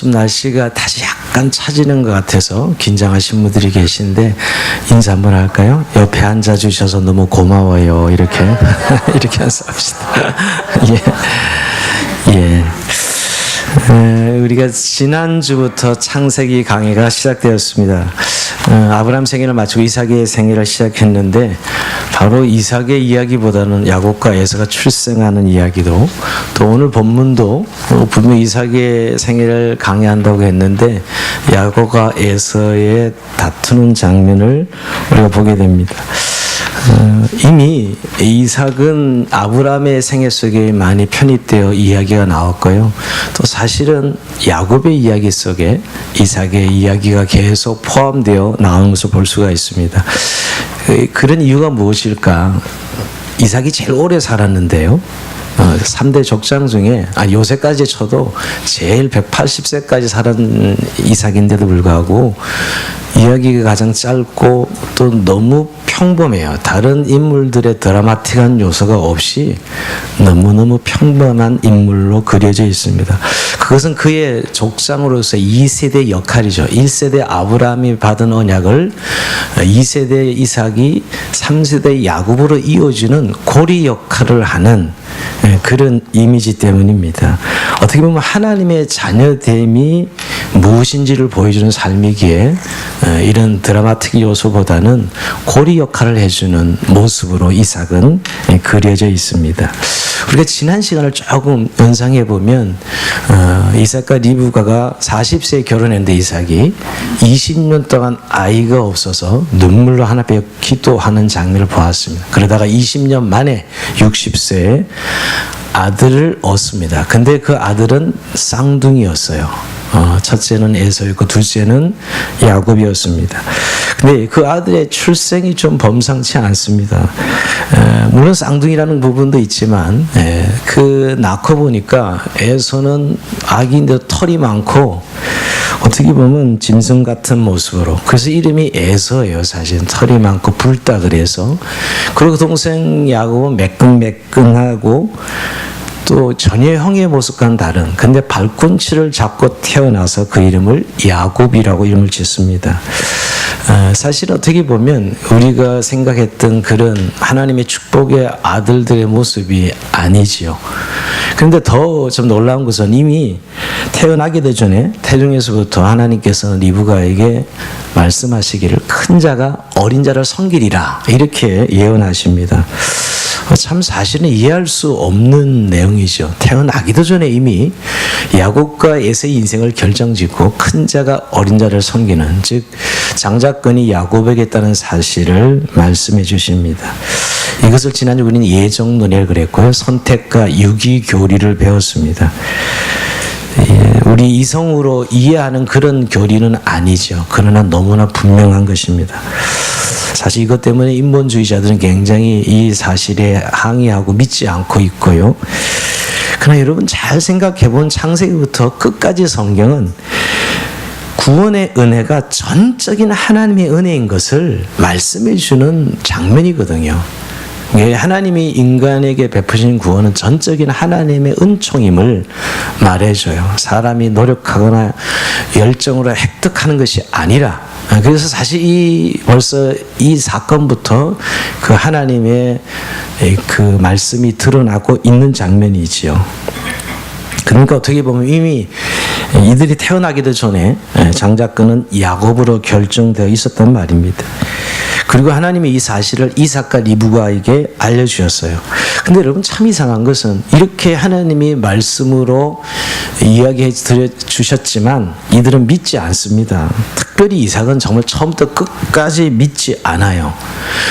좀 날씨가 다시 약간 차지는 것 같아서 긴장하신 분들이 계신데 인사 한번 할까요? 옆에 앉아주셔서 너무 고마워요. 이렇게 이렇게 인사합시다. 예. 우리가 지난주부터 창세기 강의가 시작되었습니다. 아브라함 생일을 마치고 이삭의 생일을 시작했는데 바로 이삭의 이야기보다는 야곱과 에서가 출생하는 이야기도 또 오늘 본문도 분명 이삭의 생일을 강의한다고 했는데 야곱과 에서의 다투는 장면을 우리가 보게 됩니다. 이미 이삭은 아브라함의 생애 속에 많이 편입되어 이야기가 나왔고요. 또 사실은 야곱의 이야기 속에 이삭의 이야기가 계속 포함되어 나오는 것을 볼 수가 있습니다. 그런 이유가 무엇일까? 이삭이 제일 오래 살았는데요. 3대 족장 중에 요새까지 쳐도 제일 180세까지 살은 이삭인데도 불구하고 이야기가 가장 짧고 또 너무 평범해요. 다른 인물들의 드라마틱한 요소가 없이 너무너무 평범한 인물로 그려져 있습니다. 그것은 그의 족장으로서 2세대 역할이죠. 1세대 아브라함이 받은 언약을 2세대 이삭이 3세대 야곱으로 이어지는 고리 역할을 하는 그런 이미지 때문입니다. 어떻게 보면 하나님의 자녀됨이 무엇인지를 보여주는 삶이기에 이런 드라마틱 요소보다는 고리 역할을 해주는 모습으로 이삭은 그려져 있습니다. 우리가 지난 시간을 조금 연상해 보면 이삭과 리브가가 40세에 결혼했는데 이삭이 20년 동안 아이가 없어서 눈물로 하나 앞에 기도하는 장면을 보았습니다. 그러다가 20년 만에 60세에 아들을 얻습니다. 근데 그 아들은 쌍둥이였어요. 첫째는 에서였고 둘째는 야곱이었습니다. 근데 그 아들의 출생이 좀 범상치 않습니다. 물론 쌍둥이라는 부분도 있지만 그 낳고 보니까 에서는 아기인데 털이 많고 어떻게 보면 짐승 같은 모습으로, 그래서 이름이 에서예요. 사실 털이 많고 붉다 그래서. 그리고 동생 야곱은 매끈매끈하고 또 전혀 형의 모습과는 다른, 근데 발꿈치를 잡고 태어나서 그 이름을 야곱이라고 이름을 짓습니다. 사실 어떻게 보면 우리가 생각했던 그런 하나님의 축복의 아들들의 모습이 아니지요. 그런데 더 좀 놀라운 것은 이미 태어나기도 전에 태중에서부터 하나님께서 리브가에게 말씀하시기를 큰 자가 어린 자를 섬기리라 이렇게 예언하십니다. 참 사실은 이해할 수 없는 내용이죠. 태어나기도 전에 이미 야곱과 에서의 인생을 결정짓고 큰 자가 어린 자를 섬기는, 즉 장자권이 야곱에게 있다는 사실을 말씀해 주십니다. 이것을 지난주 우리는 예정론이라고 그랬고요. 선택과 유기교리를 배웠습니다. 우리 이성으로 이해하는 그런 교리는 아니죠. 그러나 너무나 분명한 것입니다. 사실 이것 때문에 인본주의자들은 굉장히 이 사실에 항의하고 믿지 않고 있고요. 그러나 여러분 잘 생각해 본 창세기부터 끝까지 성경은 구원의 은혜가 전적인 하나님의 은혜인 것을 말씀해 주는 장면이거든요. 하나님이 인간에게 베푸신 구원은 전적인 하나님의 은총임을 말해줘요. 사람이 노력하거나 열정으로 획득하는 것이 아니라, 그래서 사실 벌써 이 사건부터 그 하나님의 그 말씀이 드러나고 있는 장면이지요. 그러니까 어떻게 보면 이미 이들이 태어나기도 전에 장자권은 야곱으로 결정되어 있었단 말입니다. 그리고 하나님이 이 사실을 이삭과 리브가에게 알려주셨어요. 근데 여러분 참 이상한 것은 이렇게 하나님이 말씀으로 이야기해 주셨지만 이들은 믿지 않습니다. 특별히 이삭은 정말 처음부터 끝까지 믿지 않아요.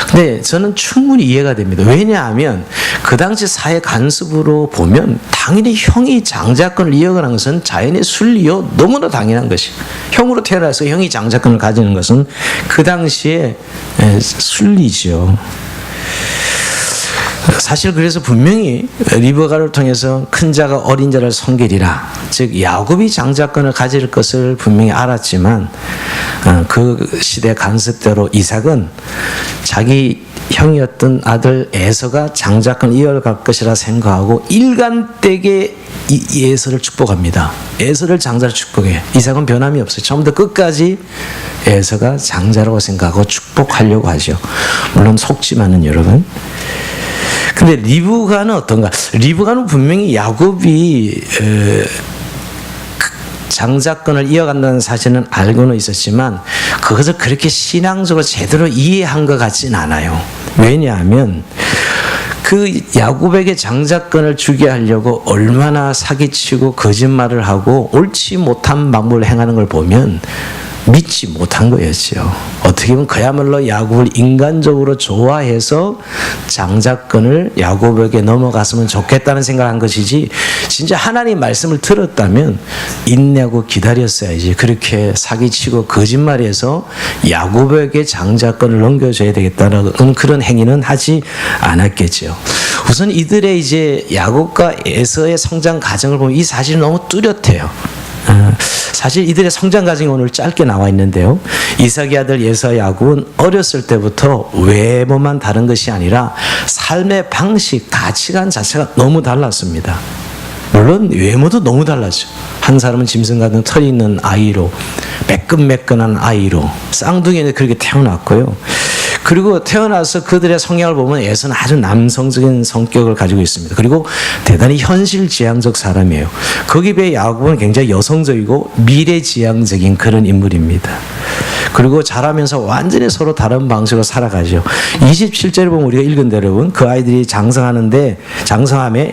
근데 저는 충분히 이해가 됩니다. 왜냐하면 그 당시 사회 관습으로 보면 당연히 형이 장자권을 이어가는 것은 자연의 순리요, 너무나 당연한 것이에요. 형으로 태어나서 형이 장자권을 가지는 것은 그 당시에 순리죠. 사실 그래서 분명히 리브가를 통해서 큰 자가 어린 자를 섬기리라, 즉 야곱이 장자권을 가질 것을 분명히 알았지만 그 시대 간섭대로 이삭은 자기 형이었던 아들 에서가 장자권을 이어갈 것이라 생각하고 일관되게 이 에서를 축복합니다. 에서를 장자로 축복해. 이삭은 변함이 없어요. 처음부터 끝까지 에서가 장자라고 생각하고 축복하려고 하죠. 물론 속지만은 여러분. 근데 리브가는 어떤가? 리브가는 분명히 야곱이 장자권을 이어간다는 사실은 알고는 있었지만 그것을 그렇게 신앙적으로 제대로 이해한 것 같진 않아요. 왜냐하면 그 야곱에게 장자권을 주게 하려고 얼마나 사기치고 거짓말을 하고 옳지 못한 방법을 행하는 걸 보면 믿지 못한 거였죠. 어떻게 보면 그야말로 야곱을 인간적으로 좋아해서 장자권을 야곱에게 넘어갔으면 좋겠다는 생각을 한 것이지, 진짜 하나님 말씀을 들었다면 인내하고 기다렸어야지 그렇게 사기치고 거짓말해서 야곱에게 장자권을 넘겨줘야 되겠다는 그런 행위는 하지 않았겠죠. 우선 이들의 이제 야곱과 에서의 성장 과정을 보면 이 사실이 너무 뚜렷해요. 사실 이들의 성장 과정이 오늘 짧게 나와 있는데요. 이삭의 아들 에서 야곱은 어렸을 때부터 외모만 다른 것이 아니라 삶의 방식, 가치관 자체가 너무 달랐습니다. 물론 외모도 너무 달라져. 한 사람은 짐승 같은 털이 있는 아이로, 매끈매끈한 아이로, 쌍둥이는 그렇게 태어났고요. 그리고 태어나서 그들의 성향을 보면 에서는 아주 남성적인 성격을 가지고 있습니다. 그리고 대단히 현실지향적 사람이에요. 거기에 비해 야곱은 굉장히 여성적이고 미래지향적인 그런 인물입니다. 그리고 자라면서 완전히 서로 다른 방식으로 살아가죠. 27절에 보면 우리가 읽은 대로 여러분, 그 아이들이 장성함에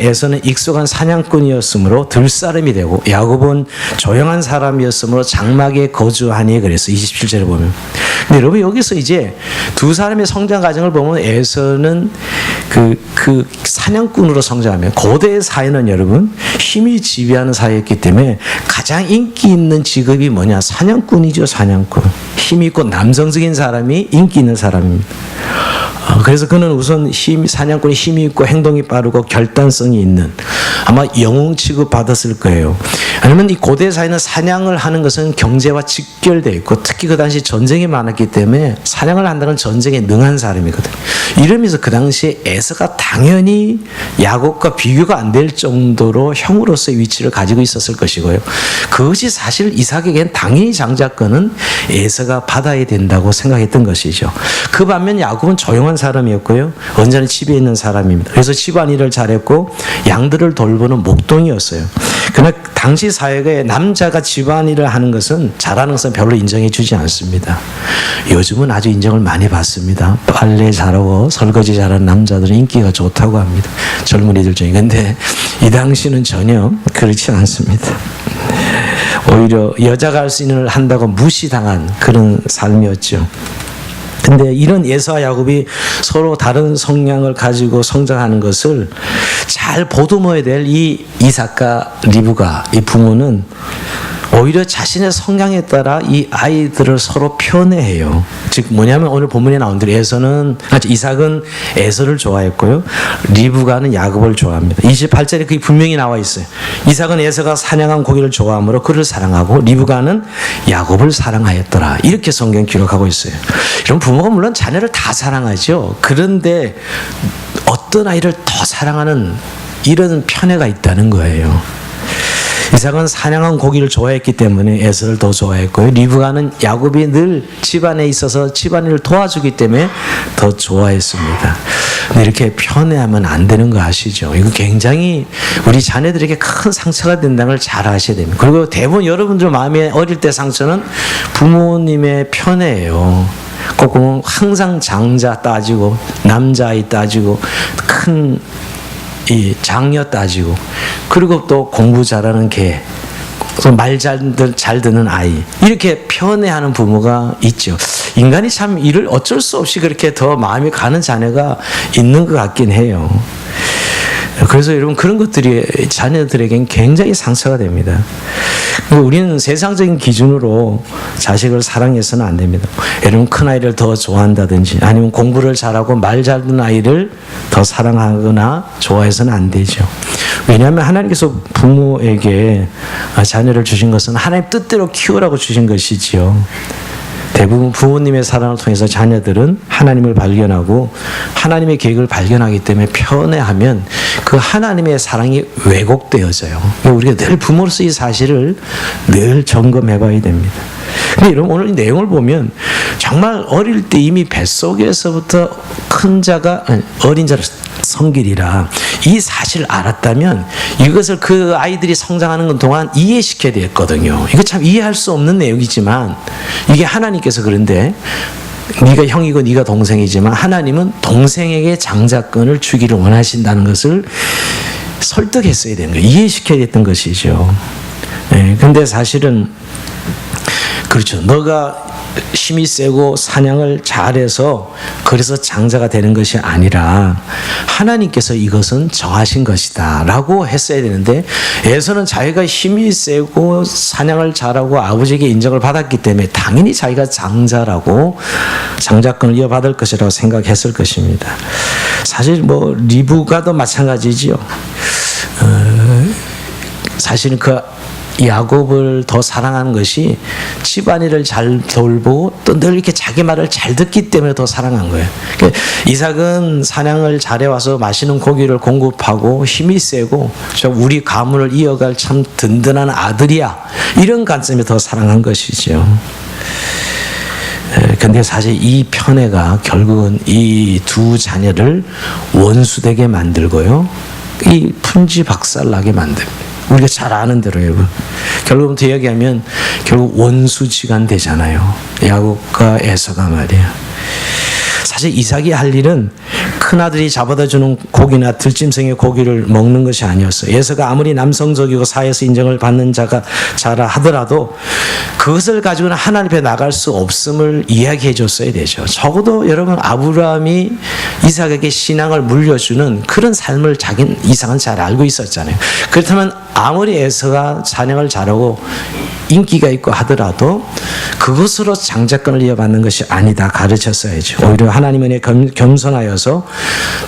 에서는 익숙한 사냥꾼이었으므로 들사람이 되고 야곱은 조용한 사람이었으므로 장막에 거주하니 그래서 27절에 보면. 근데 여러분 여기서 이제 두 사람의 성장 과정을 보면 에서는 그 사냥꾼으로 성장하면, 고대 사회는 여러분 힘이 지배하는 사회였기 때문에 가장 인기 있는 직업이 뭐냐? 사냥꾼이죠. 사냥꾼. 힘이 있고 남성적인 사람이 인기 있는 사람입니다. 그래서 그는 우선 사냥꾼이 힘이 있고 행동이 빠르고 결단성이 있는, 아마 영웅 취급 받았을 거예요. 아니면 이 고대 사회는 사냥을 하는 것은 경제와 직결되어 있고 특히 그 당시 전쟁이 많았기 때문에 사냥을 한다는 전쟁에 능한 사람이거든요. 이러면서 그 당시에 에서가 당연히 야곱과 비교가 안 될 정도로 형으로서의 위치를 가지고 있었을 것이고요. 그것이 사실 이삭에겐 당연히 장자권은 에서가 받아야 된다고 생각했던 것이죠. 그 반면 야곱은 조용한 사람이었고요. 언제나 집에 있는 사람입니다. 그래서 집안일을 잘했고 양들을 돌보는 목동이었어요. 그러나 당시 사회에 남자가 집안일을 하는 것은 잘하는 것은 별로 인정해 주지 않습니다. 요즘은 아주 인정을 많이 받습니다. 빨래 잘하고 설거지 잘하는 남자들은 인기가 좋다고 합니다. 젊은이들 중에. 근데 이 당시는 전혀 그렇지 않습니다. 오히려 여자가 할 수 있는 일 한다고 무시당한 그런 삶이었죠. 근데 이런 에서와 야곱이 서로 다른 성향을 가지고 성장하는 것을 잘 보듬어야 될 이 이삭과 리브가, 이 부모는 오히려 자신의 성향에 따라 이 아이들을 서로 편애해요. 즉 뭐냐면 오늘 본문에 나온 대로 이삭은 에서를 좋아했고요. 리브가는 야곱을 좋아합니다. 28절에 그게 분명히 나와 있어요. 이삭은 에서가 사냥한 고기를 좋아하므로 그를 사랑하고 리브가는 야곱을 사랑하였더라. 이렇게 성경 기록하고 있어요. 이런 부모가 물론 자녀를 다 사랑하죠. 그런데 어떤 아이를 더 사랑하는 이런 편애가 있다는 거예요. 이삭은 사냥한 고기를 좋아했기 때문에 에서를 더 좋아했고요. 리브가는 야곱이 늘 집안에 있어서 집안일을 도와주기 때문에 더 좋아했습니다. 근데 이렇게 편애하면 안 되는 거 아시죠? 이거 굉장히 우리 자녀들에게 큰 상처가 된다는 걸 잘 아셔야 됩니다. 그리고 대부분 여러분들 마음에 어릴 때 상처는 부모님의 편애예요. 꼭 보면 항상 장자 따지고 남자아이 따지고 큰 이 장녀 따지고, 그리고 또 공부 잘하는 개, 말 잘 듣는 아이, 이렇게 편애하는 부모가 있죠. 인간이 참 이를 어쩔 수 없이 그렇게 더 마음이 가는 자녀가 있는 것 같긴 해요. 그래서 여러분 그런 것들이 자녀들에겐 굉장히 상처가 됩니다. 우리는 세상적인 기준으로 자식을 사랑해서는 안 됩니다. 여러분 큰아이를 더 좋아한다든지 아니면 공부를 잘하고 말 잘 듣는 아이를 더 사랑하거나 좋아해서는 안 되죠. 왜냐하면 하나님께서 부모에게 자녀를 주신 것은 하나님 뜻대로 키우라고 주신 것이지요. 대부분 부모님의 사랑을 통해서 자녀들은 하나님을 발견하고 하나님의 계획을 발견하기 때문에 편애하면 그 하나님의 사랑이 왜곡되어져요. 우리가 늘 부모로서 이 사실을 늘 점검해 봐야 됩니다. 근데 여러분 오늘 이 내용을 보면 정말 어릴 때 이미 뱃속에서부터 큰 자가 어린 자를 섬기리라 이 사실을 알았다면 이것을 그 아이들이 성장하는 동안 이해시켜야 됐거든요. 이거 참 이해할 수 없는 내용이지만 이게 하나님께서 그런데 네가 형이고 네가 동생이지만 하나님은 동생에게 장자권을 주기를 원하신다는 것을 설득했어야 되는 거예요. 이해시켜야 됐던 것이죠. 근데 사실은 그렇죠. 너가 힘이 세고 사냥을 잘해서 그래서 장자가 되는 것이 아니라 하나님께서 이것은 정하신 것이다 라고 했어야 되는데 에서는 자기가 힘이 세고 사냥을 잘하고 아버지에게 인정을 받았기 때문에 당연히 자기가 장자라고 장자권을 이어받을 것이라고 생각했을 것입니다. 사실 뭐 리브가도 마찬가지지요. 사실은 그 야곱을 더 사랑하는 것이 집안일을 잘 돌보고 또 늘 이렇게 자기 말을 잘 듣기 때문에 더 사랑한 거예요. 그러니까 이삭은 사냥을 잘해와서 맛있는 고기를 공급하고 힘이 세고 우리 가문을 이어갈 참 든든한 아들이야 이런 관점에 더 사랑한 것이죠. 근데 사실 이 편애가 결국은 이 두 자녀를 원수되게 만들고요 이 분지박살나게 만듭니다. 우리가 잘 아는 대로 여러분 결국부터 이야기하면 결국 원수지간 되잖아요. 야곱과 에서가 말이야. 사실 이삭이 할 일은 큰아들이 잡아다 주는 고기나 들짐승의 고기를 먹는 것이 아니었어요. 에서가 아무리 남성적이고 사회에서 인정을 받는 자라 하더라도 그것을 가지고는 하나님 앞에 나갈 수 없음을 이야기해 줬어야 되죠. 적어도 여러분 아브라함이 이삭에게 신앙을 물려주는 그런 삶을 이삭은 잘 알고 있었잖아요. 그렇다면 아무리 에서가 사냥을 잘하고 인기가 있고 하더라도 그것으로 장자권을 이어받는 것이 아니다 가르쳤어야죠. 오히려 하나님의 겸손하여서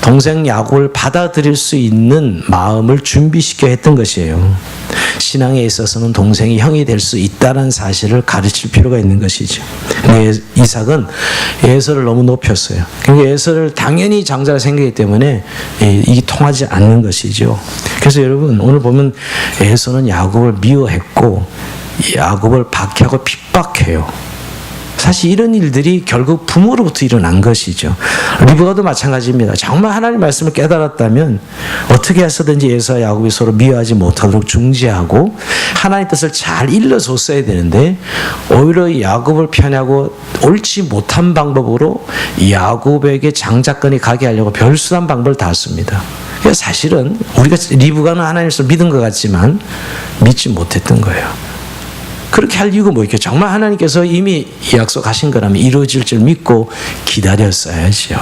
동생 야곱을 받아들일 수 있는 마음을 준비시켜 했던 것이에요. 신앙에 있어서는 동생이 형이 될 수 있다는 사실을 가르칠 필요가 있는 것이죠. 근데 이삭은 에서를 너무 높였어요. 그러니까 에서를 당연히 장자가 생기기 때문에 이게 통하지 않는 것이죠. 그래서 여러분 오늘 보면 에서는 야곱을 미워했고 야곱을 박해하고 핍박해요. 사실 이런 일들이 결국 부모로부터 일어난 것이죠. 리브가도 마찬가지입니다. 정말 하나님의 말씀을 깨달았다면 어떻게 해서든지 에서와 야곱이 서로 미워하지 못하도록 중지하고 하나님의 뜻을 잘 일러줬어야 되는데 오히려 야곱을 편애하고 옳지 못한 방법으로 야곱에게 장자권이 가게 하려고 별수한 방법을 다 씁니다. 사실은 우리가 리브가는 하나님을 믿은 것 같지만 믿지 못했던 거예요. 그렇게 할 이유가 뭐겠죠? 정말 하나님께서 이미 약속하신 거라면 이루어질 줄 믿고 기다렸어야죠.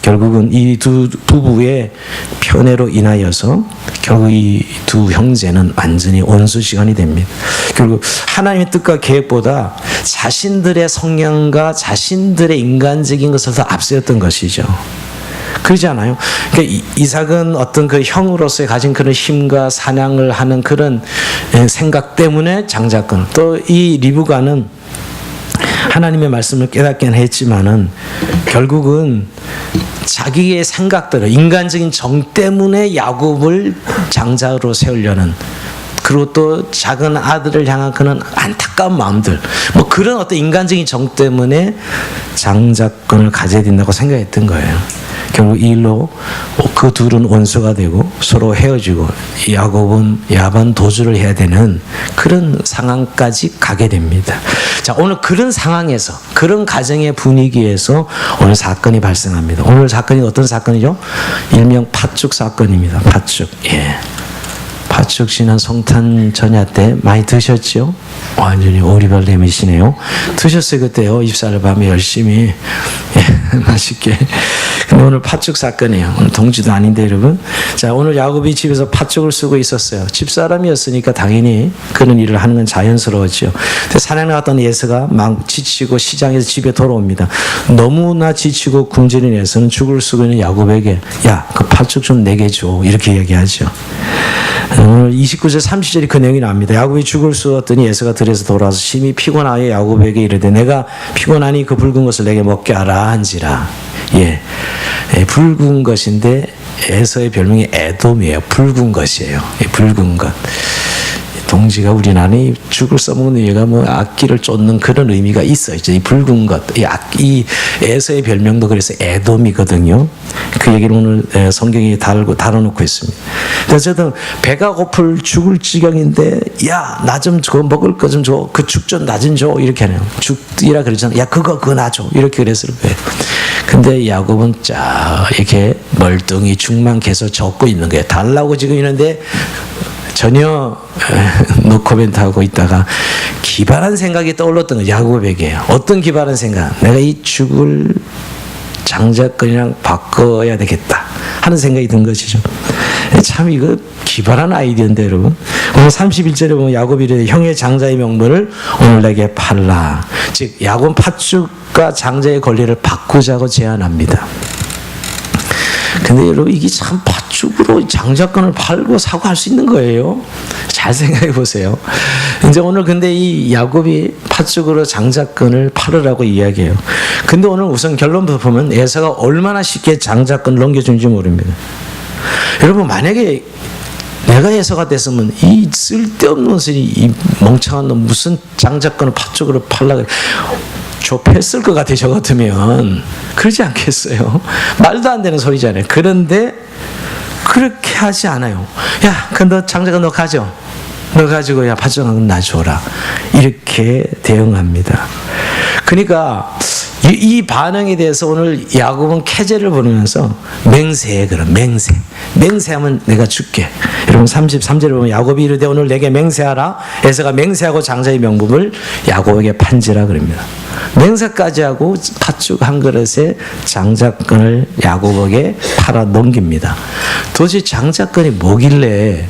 결국은 이 두 부부의 편애로 인하여서 결국 이 두 형제는 완전히 원수지간이 됩니다. 결국 하나님의 뜻과 계획보다 자신들의 성향과 자신들의 인간적인 것을 더 앞세웠던 것이죠. 그러지 않아요? 그러니까 이삭은 어떤 그 형으로서의 가진 그런 힘과 사냥을 하는 그런 생각 때문에 장자권, 또 이 리브가는 하나님의 말씀을 깨닫긴 했지만은 결국은 자기의 생각대로 인간적인 정 때문에 야곱을 장자로 세우려는, 그리고 또 작은 아들을 향한 그런 안타까운 마음들, 뭐 그런 어떤 인간적인 정 때문에 장자권을 가져야 된다고 생각했던 거예요. 결국 이 일로 그 둘은 원수가 되고 서로 헤어지고 야곱은 야반 도주를 해야 되는 그런 상황까지 가게 됩니다. 자, 오늘 그런 상황에서, 그런 가정의 분위기에서 오늘 사건이 발생합니다. 오늘 사건이 어떤 사건이죠? 일명 팥죽 사건입니다. 팥죽. 예. 팥죽 지난 성탄 전야 때 많이 드셨죠? 완전히 오리발 내미시네요. 드셨어요 그때요? 입사를 밤에 열심히. 예. 맛있게. 근데 오늘 팥죽 사건이에요. 오늘 동지도 아닌데 여러분. 자, 오늘 야곱이 집에서 팥죽을 쓰고 있었어요. 집사람이었으니까 당연히 그런 일을 하는 건 자연스러웠죠. 근데 사냥 나갔던 에서가 막 지치고 시장에서 집에 돌아옵니다. 너무나 지치고 굶주린 에서는 죽을 쓰고 있는 야곱에게 야, 그 팥죽 좀 내게 줘. 이렇게 얘기하죠. 오늘 29절 30절이 그 내용이 나옵니다. 야곱이 죽을 쑤었더니 에서가 들에서 돌아와서 심히 피곤하여 야곱에게 이르되 내가 피곤하니 그 붉은 것을 내게 먹게 하라 한지라. 붉은 것인데 에서의 별명이 에돔이에요. 붉은 것이에요. 붉은 것. 동지가 우리나라에 죽을 써먹는 얘가 뭐 악기를 쫓는 그런 의미가 있어요. 이 붉은 것, 이 에서의 별명도 그래서 에돔이거든요. 그 얘기를 오늘 성경이 다뤄놓고 있습니다. 어쨌든 배가 고플 죽을 지경인데 야, 나 좀 저 먹을 거 좀 줘. 그 죽 좀 나 좀 줘. 이렇게 하네요. 죽이라 그러잖아. 야, 그거 나 줘. 이렇게 그랬을 거예요. 근데 야곱은 쫙 이렇게 멀뚱히 죽만 계속 적고 있는 거예요. 달라고 지금 있는데 전혀 노코멘트 하고 있다가 기발한 생각이 떠올랐던 거예요. 야곱에게. 어떤 기발한 생각? 내가 이 죽을 장자권이랑 바꿔야 되겠다 하는 생각이 든 것이죠. 참 이거 기발한 아이디어인데 여러분. 오늘 31절에 보면 야곱이 이르되 형의 장자의 명분을 오늘 내게 팔라. 즉 야곱 팥죽과 장자의 권리를 바꾸자고 제안합니다. 근데 여러분 이게 참 팥죽으로 장자권을 팔고 사고 할 수 있는 거예요. 잘 생각해 보세요. 이제 오늘 근데 이 야곱이 팥죽으로 장자권을 팔으라고 이야기해요. 근데 오늘 우선 결론부터 보면 에서가 얼마나 쉽게 장자권을 넘겨준지 모릅니다. 여러분 만약에 내가 에서가 됐으면 이 쓸데없는 소리 이 멍청한 놈 무슨 장자권을 팥죽으로 팔라 그래. 좁혔을 것 같아. 저 같으면 그러지 않겠어요? 말도 안 되는 소리잖아요. 그런데 그렇게 하지 않아요. 야, 그 너 장자권 너 가져. 너 가지고 야 팥죽은 나 줘라. 이렇게 대응합니다. 그러니까 이 반응에 대해서 오늘 야곱은 캐제를 부르면서 맹세해. 그럼 맹세하면 내가 줄게. 여러분 33절에 보면 야곱이 이르되 오늘 내게 맹세하라. 에서가 맹세하고 장자의 명분을 야곱에게 판지라 그럽니다. 맹세까지 하고 팥죽 한 그릇에 장자권을 야곱에게 팔아 넘깁니다. 도대체 장자권이 뭐길래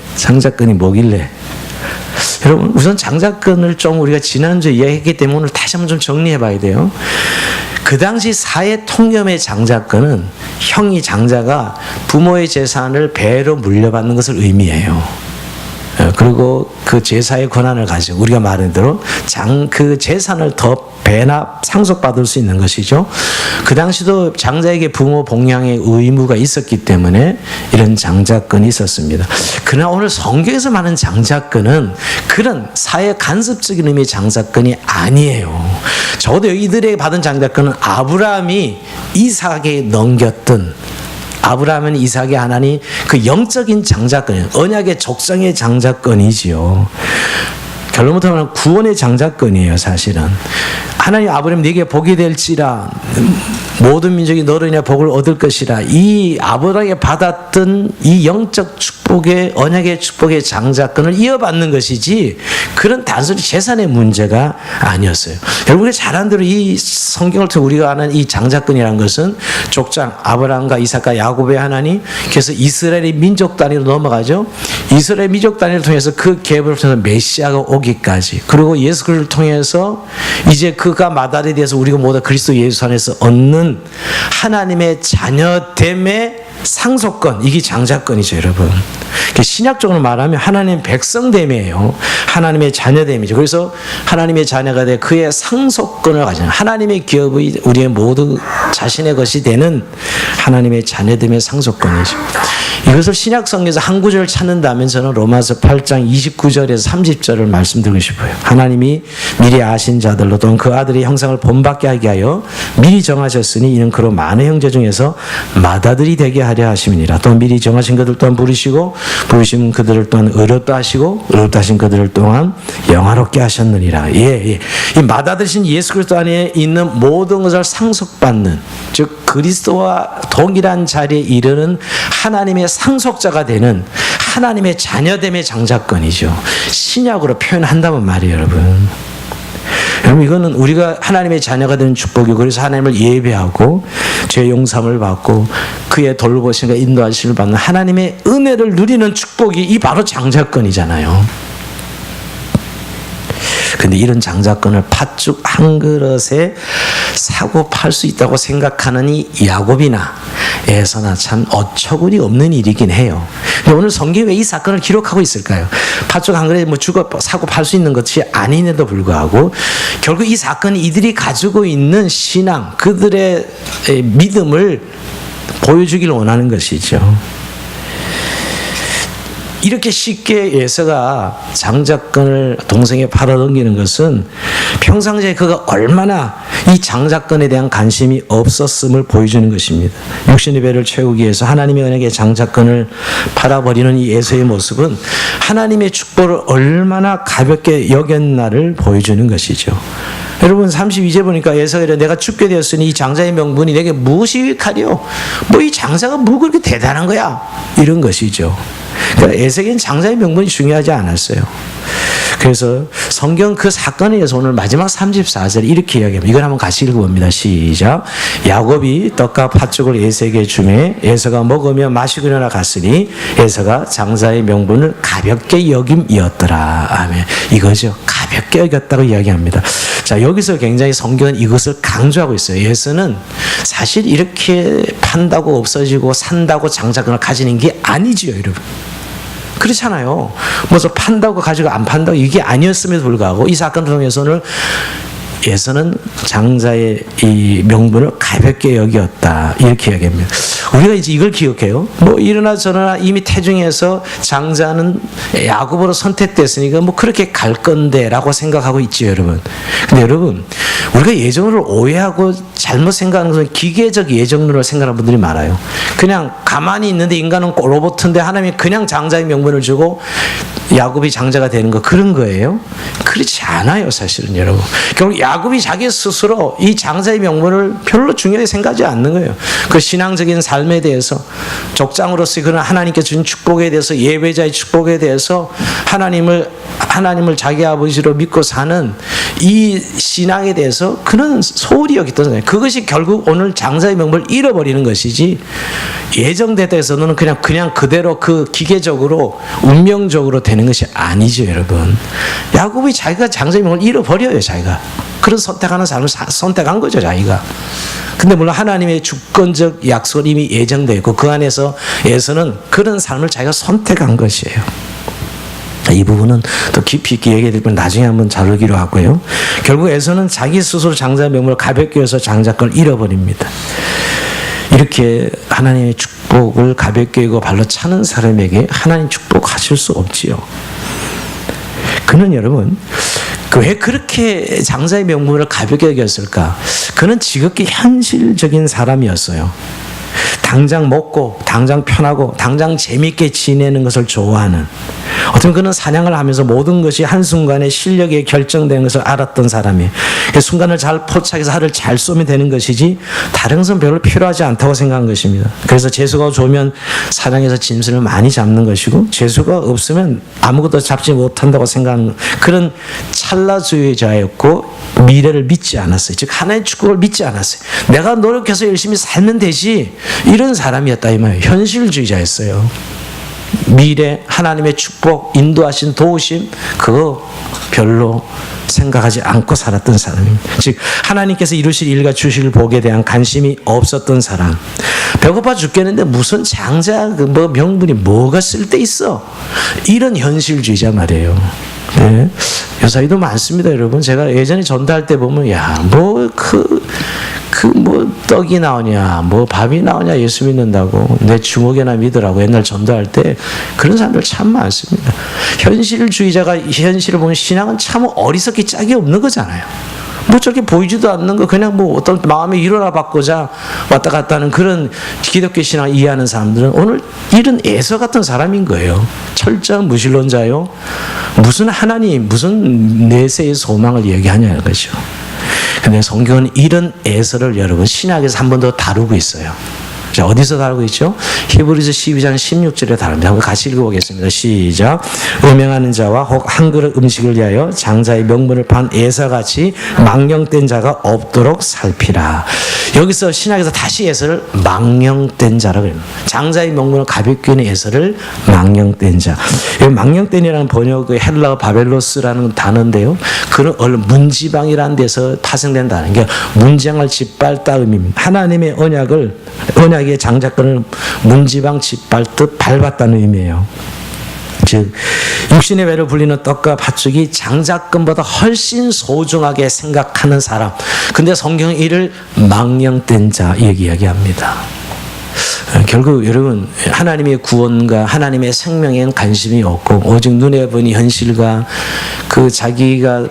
여러분 우선 장자권을 좀 우리가 지난주에 이야기했기 때문에 오늘 다시 한번 좀 정리해 봐야 돼요. 그 당시 사회 통념의 장자권은 형이 장자가 부모의 재산을 배로 물려받는 것을 의미해요. 그리고 그 제사의 권한을 가지고 우리가 말한 대로 그 재산을 더 배나 상속받을 수 있는 것이죠. 그 당시도 장자에게 부모 봉양의 의무가 있었기 때문에 이런 장자권이 있었습니다. 그러나 오늘 성경에서 말하는 장자권은 그런 사회 간섭적인 의미의 장자권이 아니에요. 적어도 이들에게 받은 장자권은 아브라함이 이삭에게 넘겼던 아브라함은 이삭의 하나님 그 영적인 장자권이에요. 언약의 족장의 장자권이지요. 결론부터 말하면 구원의 장자권이에요. 사실은 하나님 아브라함 네게 복이 될지라 모든 민족이 너로 인해 복을 얻을 것이라. 이 아브라함이 받았던 이 영적 축복의 언약의 축복의 장자권을 이어받는 것이지 그런 단순히 재산의 문제가 아니었어요. 여러분이 잘 아는 대로 이 성경을 통해 우리가 아는 이 장자권이라는 것은 족장 아브라함과 이삭과 야곱의 하나님, 그래서 이스라엘의 민족 단위로 넘어가죠. 이스라엘 민족 단위를 통해서 그 계획을 통해서 메시아가 오기까지, 그리고 예수 그리스도를 통해서 이제 그가 마다리에 대해서 우리가 모두 그리스도 예수 안에서 얻는 하나님의 자녀됨의 상속권, 이게 장자권이죠, 여러분. 신약적으로 말하면 하나님 백성됨이에요. 하나님의 자녀됨이죠. 그래서 하나님의 자녀가 돼 그의 상속권을 가지는 하나님의 기업이 우리의 모두 자신의 것이 되는 하나님의 자녀됨의 상속권이죠. 이것을 신약 성경에서 한 구절을 찾는다면 저는 로마서 8장 29절에서 30절을 말씀드리고 싶어요. 하나님이 미리 아신 자들로 또는 그 아들의 형상을 본받게 하게 하여 미리 정하셨으니 이는 그로 많은 형제 중에서 맏아들이 되게 하려 하심이니라. 또 미리 정하신 그들 또한 부르시고 부르신 그들을 또한 의롭다 하시고 의롭다 하신 그들을 또한 영화롭게 하셨느니라. 이 맏아들이신 예수 그리스도 안에 있는 모든 것을 상속받는, 즉 그리스도와 동일한 자리에 이르는 하나님의 상속자가 되는 하나님의 자녀됨의 장자권이죠. 신약으로 표현한다면 말이에요, 여러분. 그럼 이거는 우리가 하나님의 자녀가 되는 축복이고, 그래서 하나님을 예배하고 죄 용서함을 받고 그의 돌보심과 인도하심을 받는 하나님의 은혜를 누리는 축복이 이 바로 장자권이잖아요. 근데 이런 장자권을 팥죽 한 그릇에 사고 팔 수 있다고 생각하는 이 야곱이나 에서나 참 어처구니 없는 일이긴 해요. 근데 오늘 성경이 왜 이 사건을 기록하고 있을까요? 팥죽 한 그릇에 뭐 주고 사고 팔 수 있는 것이 아닌데도 불구하고 결국 이 사건이 이들이 가지고 있는 신앙, 그들의 믿음을 보여주길 원하는 것이죠. 이렇게 쉽게 에서가 장자권을 동생에 팔아넘기는 것은 평상시에 그가 얼마나 이 장자권에 대한 관심이 없었음을 보여주는 것입니다. 육신의 배를 채우기 위해서 하나님의 은혜에 장자권을 팔아버리는 이 에서의 모습은 하나님의 축복을 얼마나 가볍게 여겼나를 보여주는 것이죠. 여러분 32절 보니까 에서가 이래, 내가 죽게 되었으니 이 장자의 명분이 내게 무엇이 유익하리요? 뭐 이 장자가 뭐 그렇게 대단한 거야? 이런 것이죠. 그러니까 에서에게는 장자의 명분이 중요하지 않았어요. 그래서 성경 그 사건에 대해서 오늘 마지막 34절 이렇게 이야기합니다. 이걸 한번 같이 읽어봅니다. 시작. 야곱이 떡과 팥죽을 에서에게 주매 에서가 먹으며 마시고 일어나 갔으니 에서가 장자의 명분을 가볍게 여김이었더라. 아멘. 이거죠. 가볍게 여겼다고 이야기합니다. 자, 여기서 굉장히 성경은 이것을 강조하고 있어요. 에서는 사실 이렇게 판다고 없어지고 산다고 장자권을 가지는 게 아니지요, 여러분. 그렇잖아요. 뭐서 판다고 가지고 안 판다고 이게 아니었음에도 불구하고 이 사건을 통해서는 에서는 장자의 이 명분을 가볍게 여겼다. 이렇게 이야기합니다. 우리가 이제 이걸 기억해요. 뭐 이러나 저러나 이미 태중에서 장자는 야곱으로 선택됐으니까 뭐 그렇게 갈 건데 라고 생각하고 있죠, 여러분. 근데 여러분, 우리가 예정론을 오해하고 잘못 생각하는 것은 기계적 예정론을 생각하는 분들이 많아요. 그냥 가만히 있는데 인간은 로봇인데 하나님이 그냥 장자의 명분을 주고 야곱이 장자가 되는 거, 그런 거예요? 그렇지 않아요, 사실은 여러분. 결국 야곱이 자기 스스로 이 장자의 명분을 별로 중요하게 생각하지 않는 거예요. 그 신앙적인 삶에 대해서, 족장으로서의 그런 하나님께 주신 축복에 대해서, 예배자의 축복에 대해서 하나님을 자기 아버지로 믿고 사는 이 신앙에 대해서 그는 소홀히 여겼던 거예요. 그것이 결국 오늘 장자의 명분을 잃어버리는 것이지, 예정되다 해서는 그냥 그대로 그 기계적으로 운명적으로 되는 것이 아니죠, 여러분. 야곱이 자기가 장자의 명분을 잃어버려요, 자기가. 그런 선택하는 삶을 선택한 거죠, 자기가. 근데 물론 하나님의 주권적 약속은 이미 예정되어 있고 그 안에서 에서는 그런 삶을 자기가 선택한 것이에요. 이 부분은 또 깊이 있게 얘기해 드리면 나중에 한번 다루기로 하고요. 결국 에서는 자기 스스로 장자의 명분을 가볍게 해서 장자권을 잃어버립니다. 이렇게 하나님의 축복을 가볍게 여기고 발로 차는 사람에게 하나님 축복하실 수 없지요. 그는 여러분, 왜 그렇게 장자의 명분을 가볍게 여겼을까? 그는 지극히 현실적인 사람이었어요. 당장 먹고, 당장 편하고, 당장 재밌게 지내는 것을 좋아하는, 어쩌면 그는 사냥을 하면서 모든 것이 한순간에 실력에 결정되는 것을 알았던 사람이에요. 그 순간을 잘 포착해서 알을 잘 쏘면 되는 것이지 다른 것은 별로 필요하지 않다고 생각한 것입니다. 그래서 재수가 좋으면 사냥해서 짐승을 많이 잡는 것이고, 재수가 없으면 아무것도 잡지 못한다고 생각하는 그런 찰나주의자였고, 미래를 믿지 않았어요. 즉 하나님의 축복을 믿지 않았어요. 내가 노력해서 열심히 살면 되지, 이런 사람이었다 이 말이에요. 현실주의자였어요. 미래, 하나님의 축복, 인도하신 도우심, 그거 별로 생각하지 않고 살았던 사람입니다. 즉 하나님께서 이루실 일과 주실 복에 대한 관심이 없었던 사람. 배고파 죽겠는데 무슨 장자 뭐 명분이 뭐가 쓸데 있어, 이런 현실주의자 말이에요. 네. 요사이도 많습니다, 여러분. 제가 예전에 전도할 때 보면, 뭐 떡이 나오냐, 뭐 밥이 나오냐, 예수 믿는다고 내 주먹이나 믿으라고 옛날 전도할 때 그런 사람들 참 많습니다. 현실주의자가 현실을 보면 신앙은 참 어리석기 짝이 없는 거잖아요. 뭐 저렇게 보이지도 않는 거 그냥 뭐 어떤 마음에 일어나 받고자 왔다 갔다 하는 그런 기독교 신앙을 이해하는 사람들은 오늘 이런 에서 같은 사람인 거예요. 철저한 무신론자요. 무슨 하나님, 무슨 내세의 소망을 얘기하냐는 거죠. 근데 성경은 이런 에서를 여러분 신약에서 한 번 더 다루고 있어요. 자, 어디서 다루고 있죠? 히브리서 12장 16절에 다룹니다. 한번 같이 읽어보겠습니다. 시작. 음행하는 자와 혹 한 그릇 음식을 위하여 장자의 명분을 판 에서같이 망령된 자가 없도록 살피라. 여기서 신학에서 다시 에서를 망령된 자라고 합니다. 장자의 명분을 가볍게 하는 에서를 망령된 자. 망령된이라는 번역의 헬라어 바벨로스라는 단어인데요. 그런 문지방이라는 데서 파생된 단어. 그러니까 문지방을 짓밟다 의미입니다. 하나님의 언약의 장자권을 문지방 짓밟듯 밟았다는 의미예요. 즉 육신의 배로 불리는 떡과 팥죽이 장자권보다 훨씬 소중하게 생각하는 사람. 근데 성경은 이를 망령된 자 이야기합니다. 결국 여러분 하나님의 구원과 하나님의 생명에는 관심이 없고 오직 눈에 보이는 현실과 그 자기가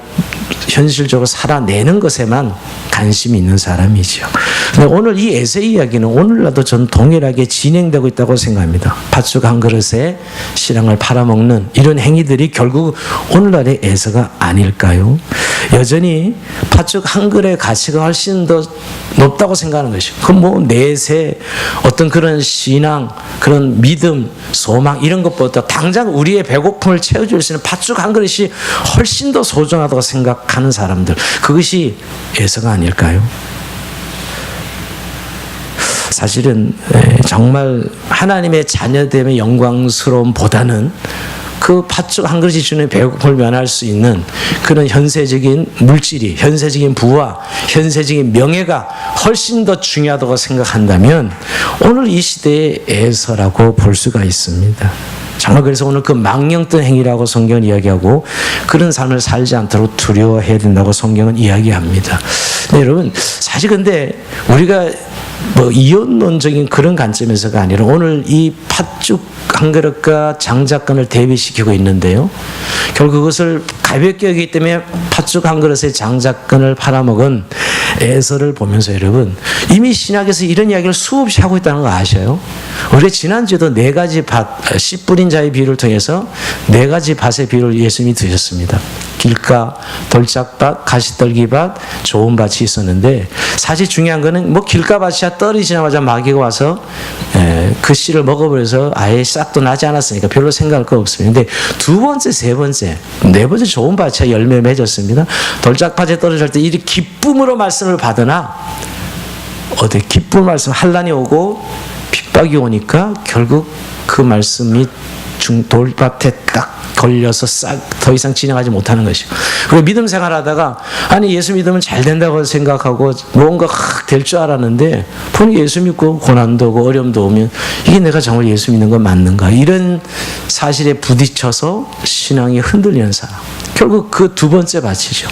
현실적으로 살아내는 것에만 관심이 있는 사람이죠. 근데 오늘 이 에세 이야기는 오늘날도 전 동일하게 진행되고 있다고 생각합니다. 팥죽 한 그릇에 신앙을 팔아먹는 이런 행위들이 결국 오늘날의 에서가 아닐까요? 여전히 팥죽 한 그릇의 가치가 훨씬 더 높다고 생각하는 것이죠. 그럼 뭐 내세 어떤 그런 신앙, 그런 믿음, 소망 이런 것보다 당장 우리의 배고픔을 채워줄 수 있는 팥죽 한 그릇이 훨씬 더 소중하다고 생각하는 사람들, 그것이 에서가 아닐까요? 사실은 정말 하나님의 자녀됨의 영광스러움보다는 그 팥죽 한 그릇이 주는 배고픔을 면할 수 있는 그런 현세적인 물질이, 현세적인 부와 현세적인 명예가 훨씬 더 중요하다고 생각한다면 오늘 이 시대의 에서라고 볼 수가 있습니다. 정말 그래서 오늘 그 망령된 행위라고 성경은 이야기하고 그런 삶을 살지 않도록 두려워해야 된다고 성경은 이야기합니다. 네, 여러분 사실 근데 우리가 뭐 이혼론적인 그런 관점에서가 아니라 오늘 이 팥죽 한 그릇과 장자권을 대비시키고 있는데요. 결국 그것을 가볍게 여기기 때문에 팥죽 한 그릇에 장자권을 팔아먹은 에서를 보면서 여러분 이미 신약에서 이런 이야기를 수없이 하고 있다는 거 아셔요? 우리 지난주에도 네 가지 밭, 씨 뿌린 자의 비유를 통해서 네 가지 밭의 비유를 예수님이 드셨습니다. 길가, 돌짝밭, 가시떨기밭, 좋은 밭이 있었는데 사실 중요한 거는 뭐 길가밭이야 떨어지자마자 마귀가 와서 그 씨를 먹어버려서 아예 싹도 나지 않았으니까 별로 생각할 거 없습니다. 근데 두 번째, 세 번째, 네 번째 좋은 밭이야 열매 맺었습니다. 돌짝밭에 떨어질 때 이 기쁨으로 말씀을 받으나 어디 기쁨 말씀 환난이 오고 핍박이 오니까 결국 그 말씀이 돌밭에 딱 걸려서 싹 더 이상 진행하지 못하는 것이고, 그리고 믿음 생활하다가 아니 예수 믿으면 잘 된다고 생각하고 뭔가 될 줄 알았는데 보니 예수 믿고 고난도 오고 어려움도 오면 이게 내가 정말 예수 믿는 건 맞는가, 이런 사실에 부딪혀서 신앙이 흔들리는 사람, 결국 그 두 번째 밭이죠.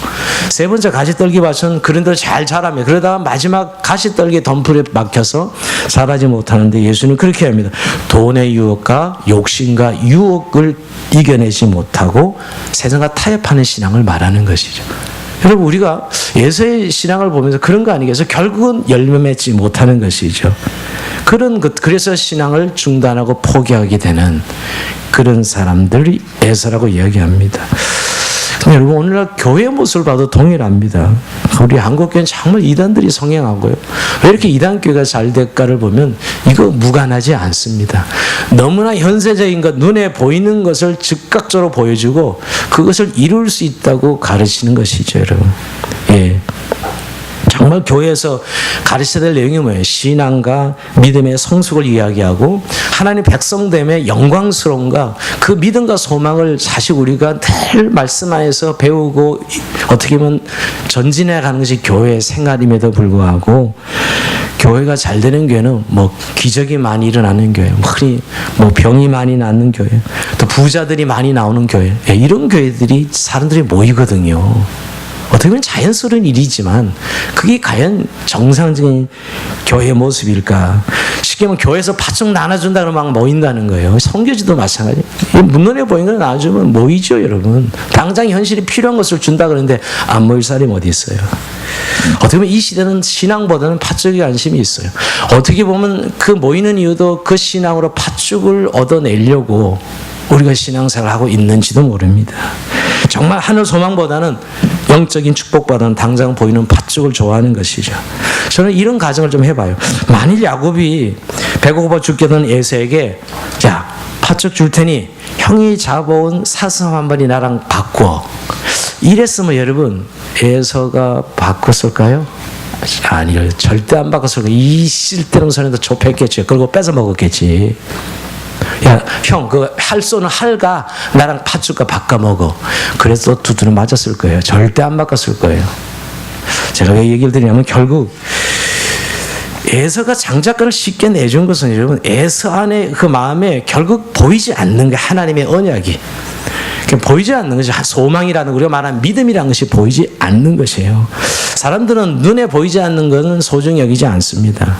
세 번째 가시떨기 밭은 그런 대로 잘 자라며 그러다가 마지막 가시떨기 덤불에 막혀서 자라지 못하는데 예수는 그렇게 합니다. 돈의 유혹과 욕심과 유혹을 이겨내지 못하고 세상과 타협하는 신앙을 말하는 것이죠. 여러분 우리가 예수의 신앙을 보면서 그런 거 아니겠어요? 결국은 열매 맺지 못하는 것이죠. 그래서 신앙을 중단하고 포기하게 되는 그런 사람들이 에서라고 이야기합니다. 근데 여러분 오늘날 교회 모습을 봐도 동일합니다. 우리 한국교회는 정말 이단들이 성행하고요. 왜 이렇게 이단교회가 잘 될까를 보면 이거 무관하지 않습니다. 너무나 현세적인 것, 눈에 보이는 것을 즉각적으로 보여주고 그것을 이룰 수 있다고 가르치는 것이죠, 여러분. 예. 정말 교회에서 가르쳐야 될 내용이 뭐예요? 신앙과 믿음의 성숙을 이야기하고 하나님 백성됨의 영광스러움과 그 믿음과 소망을 사실 우리가 늘 말씀 안에서 배우고 어떻게 보면 전진해 가는 것이 교회의 생활임에도 불구하고 교회가 잘 되는 교회는 뭐 기적이 많이 일어나는 교회, 뭐 병이 많이 낫는 교회, 또 부자들이 많이 나오는 교회, 이런 교회들이 사람들이 모이거든요. 어떻게 보면 자연스러운 일이지만 그게 과연 정상적인 교회의 모습일까? 쉽게 말하면 교회에서 팥죽 나눠준다 그러면 막 모인다는 거예요. 선교지도 마찬가지. 눈눈에 보이는 걸 나눠주면 모이죠, 여러분. 당장 현실이 필요한 것을 준다 그러는데 안 모일 사람이 어디 있어요? 어떻게 보면 이 시대는 신앙보다는 팥죽에 관심이 있어요. 어떻게 보면 그 모이는 이유도 그 신앙으로 팥죽을 얻어내려고 우리가 신앙생활을 하고 있는지도 모릅니다. 정말 하늘 소망보다는 영적인 축복보다는 당장 보이는 팥죽을 좋아하는 것이죠. 저는 이런 가정을 좀 해봐요. 만일 야곱이 배고파 죽겠던 에서에게 야, 팥죽 줄 테니 형이 잡아온 사슴 한 마리 나랑 바꿔. 이랬으면 여러분 에서가 바꿨을까요? 아니요, 절대 안 바꿨을 거예요. 이 쓸데없는 소리도 좁혔겠죠. 그리고 뺏어 먹었겠지. 야, 형, 그 할 쏘는 할가 나랑 팥죽과 바꿔 먹어. 그래서 두드려 맞았을 거예요. 절대 안 바꿨을 거예요. 제가 왜 얘기를 드리냐면 결국 에서가 장자권을 쉽게 내준 것은 여러분 에서 안에 그 마음에 결국 보이지 않는 게 하나님의 언약이 보이지 않는 것이 소망이라는 우리가 말하는 믿음이라는 것이 보이지 않는 것이에요. 사람들은 눈에 보이지 않는 것은 소중히 여기지 않습니다.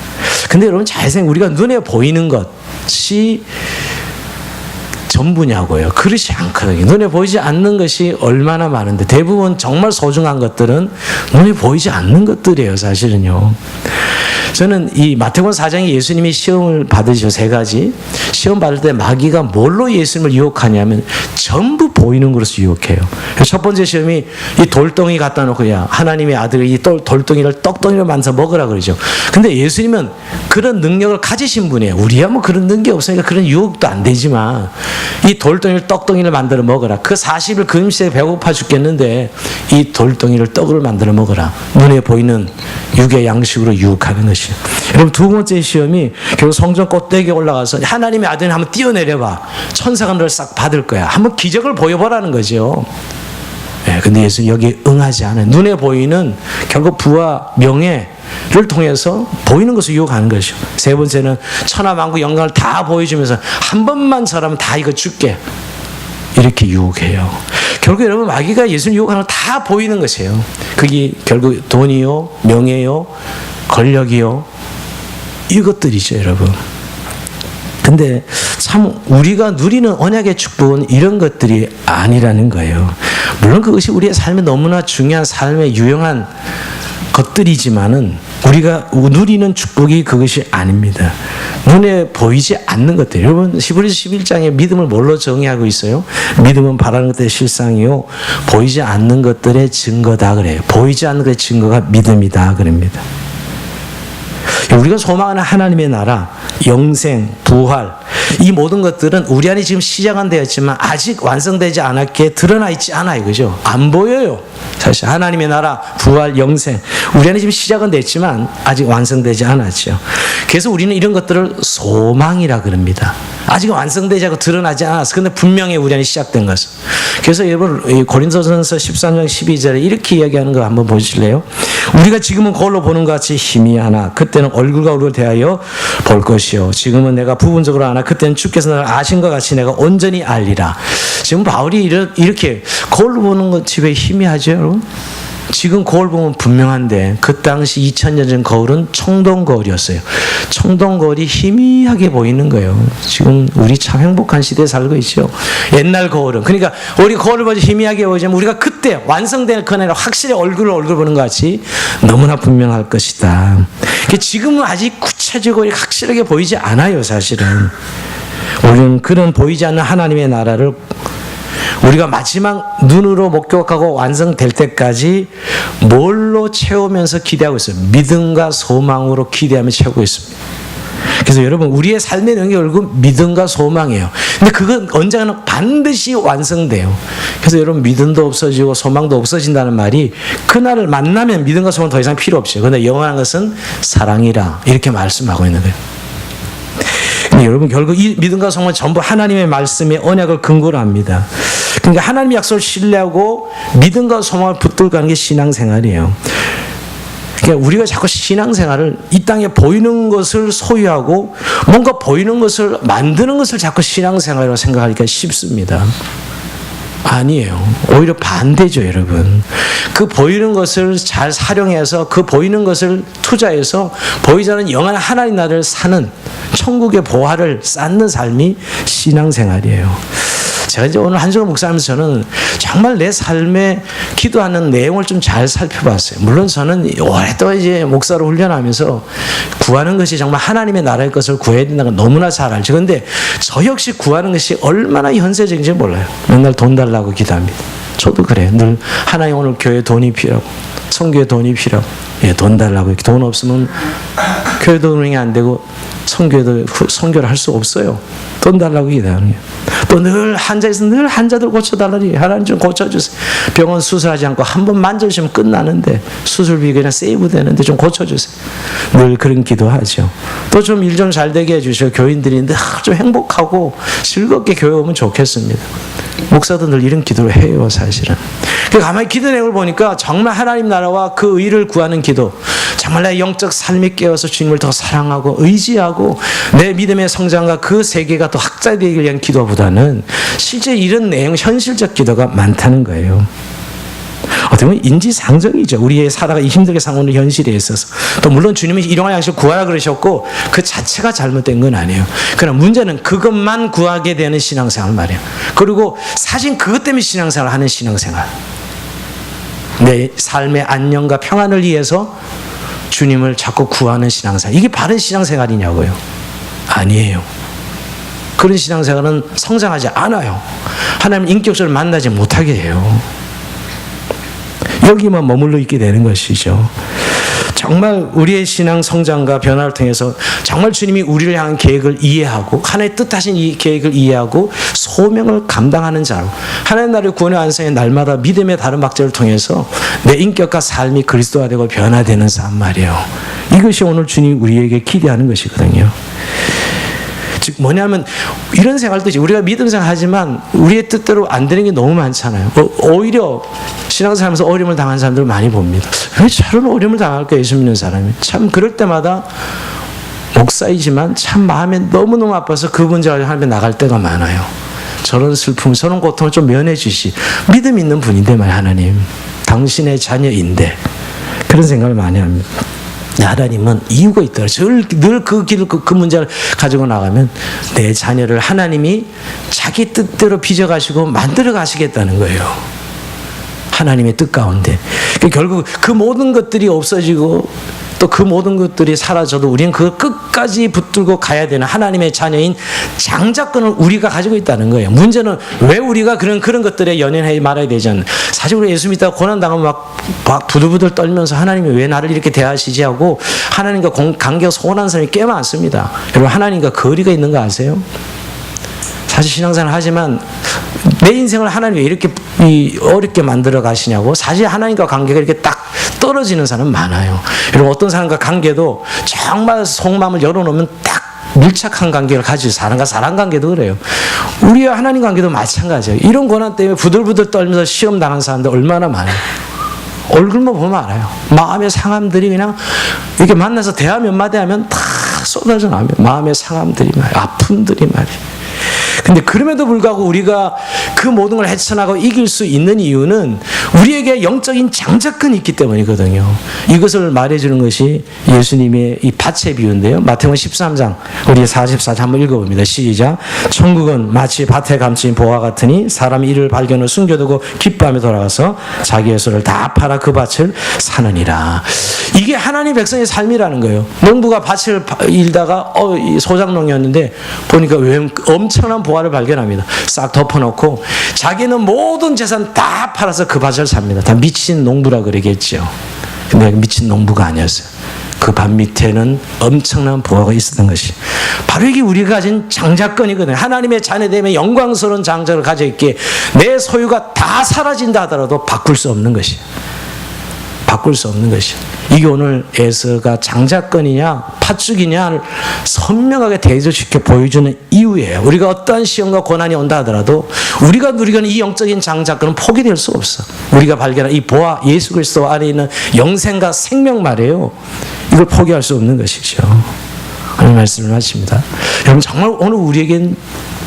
근데 여러분 잘 생각, 우리가 눈에 보이는 것이 전부냐고요. 그렇지 않거든요. 눈에 보이지 않는 것이 얼마나 많은데 대부분 정말 소중한 것들은 눈에 보이지 않는 것들이에요. 사실은요. 저는 이 마태복음 4장에 예수님이 시험을 받으시죠. 3가지. 시험 받을 때 마귀가 뭘로 예수님을 유혹하냐면 전부 보이는 것으로 유혹해요. 첫 번째 시험이 이 돌덩이 갖다 놓고 야, 하나님의 아들이 이 돌덩이를 떡덩이로 만들어 먹으라 그러죠. 근데 예수님은 그런 능력을 가지신 분이에요. 우리야 뭐 그런 능력이 없으니까 그런 유혹도 안 되지만 이 돌덩이를 떡덩이를 만들어 먹어라. 그 40일 금시에 배고파 죽겠는데 이 돌덩이를 떡으로 만들어 먹어라. 눈에 보이는 육의 양식으로 유혹하는 것이에요. 여러분 두 번째 시험이 결국 성전 꼭대기에 올라가서 하나님의 아들이 한번 뛰어내려봐. 천사가 너를 싹 받을 거야. 한번 기적을 보여보라는 거죠. 네, 근데 예수는 여기에 응하지 않아요. 눈에 보이는 결국 부와 명예를 통해서 보이는 것을 유혹하는 것이죠. 세 번째는 천하만국 영광을 다 보여주면서 한 번만 저라면 다 이거 줄게. 이렇게 유혹해요. 결국 여러분 마귀가 예수를 유혹하는 거 다 보이는 것이에요. 그게 결국 돈이요, 명예요, 권력이요, 이것들이죠, 여러분. 근데 참 우리가 누리는 언약의 축복은 이런 것들이 아니라는 거예요. 물론 그것이 우리의 삶에 너무나 중요한 삶의 유용한 것들이지만은 우리가 누리는 축복이 그것이 아닙니다. 눈에 보이지 않는 것들. 여러분 히브리서 11장에 믿음을 뭘로 정의하고 있어요? 믿음은 바라는 것들의 실상이요 보이지 않는 것들의 증거다 그래요. 보이지 않는 것의 증거가 믿음이다 그럽니다. 우리가 소망하는 하나님의 나라, 영생, 부활, 이 모든 것들은 우리 안에 지금 시작은 되었지만 아직 완성되지 않았기에 드러나 있지 않아요. 그죠? 안 보여요. 사실 하나님의 나라, 부활, 영생, 우리 안에 지금 시작은 됐지만 아직 완성되지 않았죠. 그래서 우리는 이런 것들을 소망이라 그럽니다. 아직 완성되지 않고 드러나지 않았어. 근데 분명히 우리 안에 시작된 것은. 그래서 여러분 고린도전서 13장 12절에 이렇게 이야기하는 거 한번 보실래요? 우리가 지금은 거울로 보는 것 같이 희미하나 그때는 얼굴과 얼굴 대하여 볼 것이요 지금은 내가 부분적으로 아나 그때는 주께서 나를 아신 것 같이 내가 온전히 알리라. 지금 바울이 이렇게 거울로 보는 것 집에 희미하죠, 여러분? 지금 거울 보면 분명한데 그 당시 2000년 전 거울은 청동 거울이었어요. 청동 거울이 희미하게 보이는 거예요. 지금 우리 참 행복한 시대에 살고 있죠. 옛날 거울은 그러니까 우리 거울을 보지 희미하게 보이지만 우리가 그때 완성될 그날에 확실히 얼굴 보는 것 같이 너무나 분명할 것이다. 지금은 아직 구체적으로 확실하게 보이지 않아요. 사실은 우리는 그런 보이지 않는 하나님의 나라를 우리가 마지막 눈으로 목격하고 완성될 때까지 뭘로 채우면서 기대하고 있어요? 믿음과 소망으로 기대하며 채우고 있습니다. 그래서 여러분 우리의 삶의 능력이 결국 믿음과 소망이에요. 근데 그건 언젠가는 반드시 완성돼요. 그래서 여러분 믿음도 없어지고 소망도 없어진다는 말이 그날을 만나면 믿음과 소망 더 이상 필요 없어요. 그런데 영원한 것은 사랑이라 이렇게 말씀하고 있는 거예요. 여러분 결국 이 믿음과 소망은 전부 하나님의 말씀의 언약을 근거로 합니다. 그러니까 하나님의 약속을 신뢰하고 믿음과 소망을 붙들고 가는 게 신앙생활이에요. 그러니까 우리가 자꾸 신앙생활을 이 땅에 보이는 것을 소유하고 뭔가 보이는 것을 만드는 것을 자꾸 신앙생활이라고 생각하니까 쉽습니다. 아니에요. 오히려 반대죠, 여러분. 그 보이는 것을 잘 활용해서 그 보이는 것을 투자해서 보이지 않는 영원한 하나님 나라를 사는 천국의 보화를 쌓는 삶이 신앙생활이에요. 제가 이제 오늘 한 주간 묵상하면서 저는 정말 내 삶에 기도하는 내용을 좀 잘 살펴봤어요. 물론 저는 오랫동안 이제 목사로 훈련하면서 구하는 것이 정말 하나님의 나라의 것을 구해야 된다는 걸 너무나 잘 알죠. 그런데 저 역시 구하는 것이 얼마나 현세적인지 몰라요. 맨날 돈 달라고 기도합니다. 저도 그래요. 늘 하나님 오늘 교회 돈이 필요하고 성교에 돈이 필요하고 돈 달라고 돈 없으면 교회도 운영이 안 되고 선교를 할 수 없어요. 돈 달라고 기다려요. 또 늘 환자에서 늘 환자들 고쳐달라니 하나님 좀 고쳐주세요. 병원 수술하지 않고 한 번 만져주시면 끝나는데 수술비 그냥 세이브 되는데 좀 고쳐주세요. 늘 그런 기도하죠. 또 좀 일 좀 잘 되게 해주시고 교인들이 늘 좀 행복하고 즐겁게 교회 오면 좋겠습니다. 목사도 늘 이런 기도를 해요, 사실은. 가만히 기도 내용을 보니까 정말 하나님 나라와 그 의를 구하는 기도, 정말 내 영적 삶이 깨어서 주님을 더 사랑하고 의지하고 내 믿음의 성장과 그 세계가 더 확장되기 위한 기도보다는 실제 이런 내용, 현실적 기도가 많다는 거예요. 어떻게 보면 인지상정이죠. 우리의 살아가 힘들게 살아오는 현실에 있어서. 또 물론 주님이 일용할 양식을 구하라 그러셨고 그 자체가 잘못된 건 아니에요. 그러나 문제는 그것만 구하게 되는 신앙생활 말이에요. 그리고 사실 그것 때문에 신앙생활을 하는 신앙생활. 내 삶의 안녕과 평안을 위해서 주님을 자꾸 구하는 신앙생활. 이게 바른 신앙생활이냐고요. 아니에요. 그런 신앙생활은 성장하지 않아요. 하나님 인격적으로 만나지 못하게 해요. 여기만 머물러 있게 되는 것이죠. 정말 우리의 신앙 성장과 변화를 통해서 정말 주님이 우리를 향한 계획을 이해하고 하나님의 뜻하신 이 계획을 이해하고 소명을 감당하는 자로 하나님 나라의 구원의 완성의 날마다 믿음의 다른 박제를 통해서 내 인격과 삶이 그리스도화되고 변화되는 삶 말이에요. 이것이 오늘 주님이 우리에게 기대하는 것이거든요. 즉 뭐냐면 이런 생활도 우리가 믿음 생활하지만 우리의 뜻대로 안 되는 게 너무 많잖아요. 오히려 신앙생활하면서 어려움을 당한 사람들을 많이 봅니다. 왜 저런 어려움을 당할까, 예수 믿는 사람이. 참 그럴 때마다 목사이지만 참 마음에 너무너무 아파서 그 문제를 하며 나갈 때가 많아요. 저런 슬픔, 저런 고통을 좀 면해 주시. 믿음 있는 분인데 말 하나님, 당신의 자녀인데 그런 생각을 많이 합니다. 하나님은 이유가 있더라고요. 늘 그 길을, 그 문제를 가지고 나가면 내 자녀를 하나님이 자기 뜻대로 빚어가시고 만들어 가시겠다는 거예요. 하나님의 뜻 가운데. 결국 그 모든 것들이 없어지고 또 그 모든 것들이 사라져도 우리는 그걸 끝까지 붙들고 가야 되는 하나님의 자녀인 장자권을 우리가 가지고 있다는 거예요. 문제는 왜 우리가 그런 것들에 연연해 말아야 되지 않나. 사실 우리 예수 믿다가 고난당하면 막 부들부들 떨면서 하나님이 왜 나를 이렇게 대하시지 하고 하나님과 관계가 소원한 사람이 꽤 많습니다. 여러분, 하나님과 거리가 있는 거 아세요? 사실 신앙생활을 하지만 내 인생을 하나님이 왜 이렇게 어렵게 만들어 가시냐고. 사실 하나님과 관계가 이렇게 딱 떨어지는 사람은 많아요. 여러분, 어떤 사람과 관계도 정말 속마음을 열어놓으면 딱 밀착한 관계를 가지고 사람 관계도 그래요. 우리와 하나님 관계도 마찬가지예요. 이런 고난 때문에 부들부들 떨면서 시험 당한 사람들 얼마나 많아요. 얼굴만 보면 알아요. 마음의 상함들이 그냥 이렇게 만나서 대화 몇 마디 하면 다 쏟아져 나오면 마음의 상함들이 말이에요. 아픔들이 말이에요. 근데 그럼에도 불구하고 우리가 그 모든 걸 헤쳐나가고 이길 수 있는 이유는 우리에게 영적인 장자권이 있기 때문이거든요. 이것을 말해주는 것이 예수님의 이 밭의 비유인데요. 마태복음 13장 우리 44장 한번 읽어봅니다. 시작. 천국은 마치 밭에 감춘 보화 같으니 사람이 이를 발견을 숨겨두고 기뻐하며 돌아가서 자기의 소를 다 팔아 그 밭을 사느니라. 이게 하나님 백성의 삶이라는 거예요. 농부가 밭을 일다가 소작농이었는데 보니까 엄청난 보화를 발견합니다. 싹 덮어놓고 자기는 모든 재산 다 팔아서 그 밭을 삽니다. 다 미친 농부라 그러겠죠. 근데 미친 농부가 아니었어요. 그 밭 밑에는 엄청난 보화가 있었던 것이 바로 이게 우리가 가진 장자권이거든요. 하나님의 자녀됨의 영광스러운 장자를 가져있기에 내 소유가 다 사라진다 하더라도 바꿀 수 없는 것이에요. 바꿀 수 없는 것이요. 이게 오늘 에서가 장자권이냐 팥죽이냐를 선명하게 대조시켜 보여주는 이유예요. 우리가 어떠한 시험과 고난이 온다 하더라도 우리가 누리는 이 영적인 장자권은 포기될 수 없어. 우리가 발견한 이 보아 예수 그리스도 안에 있는 영생과 생명 말이에요. 이걸 포기할 수 없는 것이죠. 오늘 말씀을 마칩니다. 여러분, 정말 오늘 우리에겐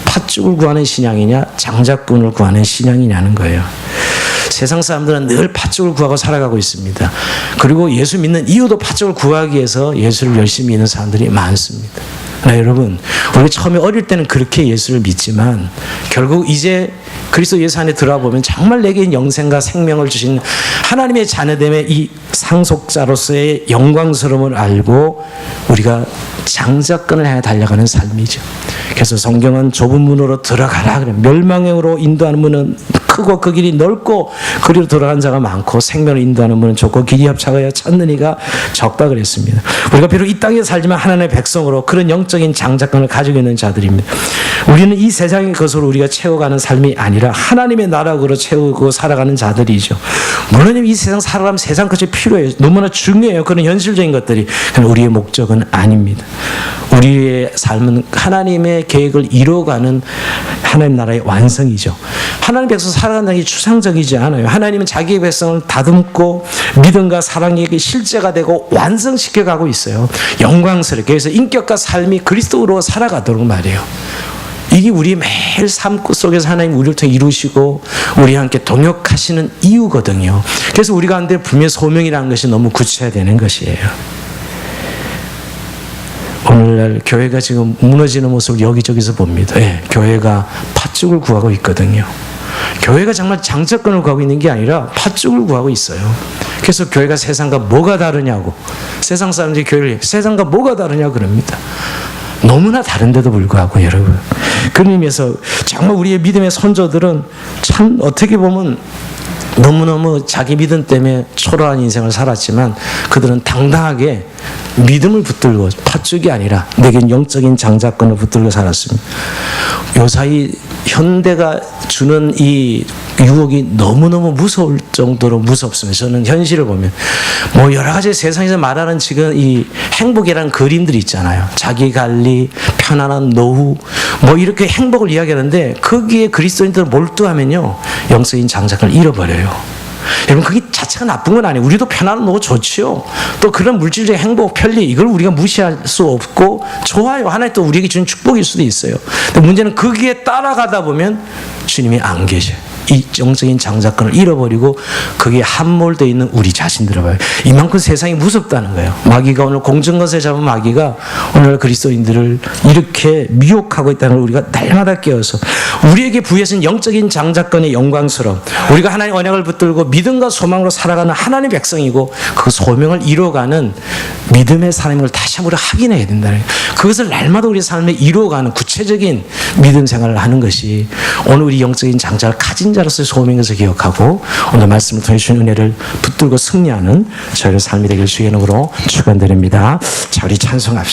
팥죽을 구하는 신앙이냐 장자권을 구하는 신앙이냐는 거예요. 세상 사람들은 늘 팥죽을 구하고 살아가고 있습니다. 그리고 예수 믿는 이유도 팥죽을 구하기 위해서 예수를 열심히 믿는 사람들이 많습니다. 그러나 여러분, 우리 처음에 어릴 때는 그렇게 예수를 믿지만 결국 이제 그리스도 예수 안에 들어와 보면 정말 내게 영생과 생명을 주신 하나님의 자녀됨의 이 상속자로서의 영광스러움을 알고 우리가 장자권을 향해 달려가는 삶이죠. 그래서 성경은 좁은 문으로 들어가라 그래요. 멸망으로 인도하는 문은 크고 그 길이 넓고 그리로 돌아간 자가 많고 생명을 인도하는 문은 좁고 길이 협착하여 찾는 이가 적다 그랬습니다. 우리가 비록 이 땅에 살지만 하나님의 백성으로 그런 영적인 장자권을 가지고 있는 자들입니다. 우리는 이 세상의 것으로 우리가 채워가는 삶이 아니라 하나님의 나라로 채우고 살아가는 자들이죠. 물론 이 세상 살아가면 세상 것이 필요해요. 너무나 중요해요. 그런 현실적인 것들이. 그러나 우리의 목적은 아닙니다. 우리의 삶은 하나님의 계획을 이루어가는 하나님 나라의 완성이죠. 하나님 백성 살아간다는 게 추상적이지 않아요. 하나님은 자기의 백성을 다듬고 믿음과 사랑이 실제가 되고 완성시켜가고 있어요. 영광스럽게. 그래서 인격과 삶이 그리스도로 살아가도록 말이에요. 이게 우리 매일 삶 속에서 하나님 우리를 통해 이루시고 우리와 함께 동역하시는 이유거든요. 그래서 우리 가운데 분명히 소명이라는 것이 너무 구체화되는 것이에요. 오늘날 교회가 지금 무너지는 모습을 여기저기서 봅니다. 교회가 팥죽을 구하고 있거든요. 교회가 정말 장자권을 구하고 있는 게 아니라 팥죽을 구하고 있어요. 그래서 교회가 세상과 뭐가 다르냐고, 세상 사람들이 교회를 세상과 뭐가 다르냐고 그럽니다. 너무나 다른데도 불구하고 여러분, 그런 의미에서 정말 우리의 믿음의 선조들은 참 어떻게 보면 너무너무 자기 믿음 때문에 초라한 인생을 살았지만 그들은 당당하게 믿음을 붙들고 팥죽이 아니라 내겐 영적인 장자권을 붙들고 살았습니다. 요사이 현대가 주는 이 유혹이 너무너무 무서울 정도로 무섭습니다. 저는 현실을 보면 뭐 여러 가지 세상에서 말하는 지금 이 행복이라는 그림들이 있잖아요. 자기관리, 편안한 노후 뭐 이렇게 행복을 이야기하는데 거기에 그리스도인들을 몰두하면요 영적인 장자권을 잃어버려요. 여러분 그게 자체가 나쁜 건 아니에요. 우리도 편안한 노후 좋지요. 또 그런 물질적 행복, 편리 이걸 우리가 무시할 수 없고 좋아요. 하나님 또 우리에게 주는 축복일 수도 있어요. 근데 문제는 거기에 따라가다 보면 주님이 안 계셔요. 이 영적인 장자권을 잃어버리고 거기에 함몰되어 있는 우리 자신들을 봐요. 이만큼 세상이 무섭다는 거예요. 마귀가 오늘 공정것에 잡은 마귀가 오늘 그리스도인들을 이렇게 미혹하고 있다는 걸 우리가 날마다 깨어서 우리에게 부여하신 영적인 장자권의 영광스러움, 우리가 하나님의 언약을 붙들고 믿음과 소망으로 살아가는 하나님의 백성이고 그 소명을 이루어가는 믿음의 삶을 다시 한번 확인해야 된다는 거예요. 그것을 날마다 우리 삶에 이루어가는 구체적인 믿음 생활을 하는 것이 오늘 우리 영적인 장자를 가진 자로서의 소명에서 기억하고 오늘 말씀을 통해 주신 은혜를 붙들고 승리하는 저희의 삶이 되길 주의 이름으로 축원드립니다. 자, 우리 찬송합시다.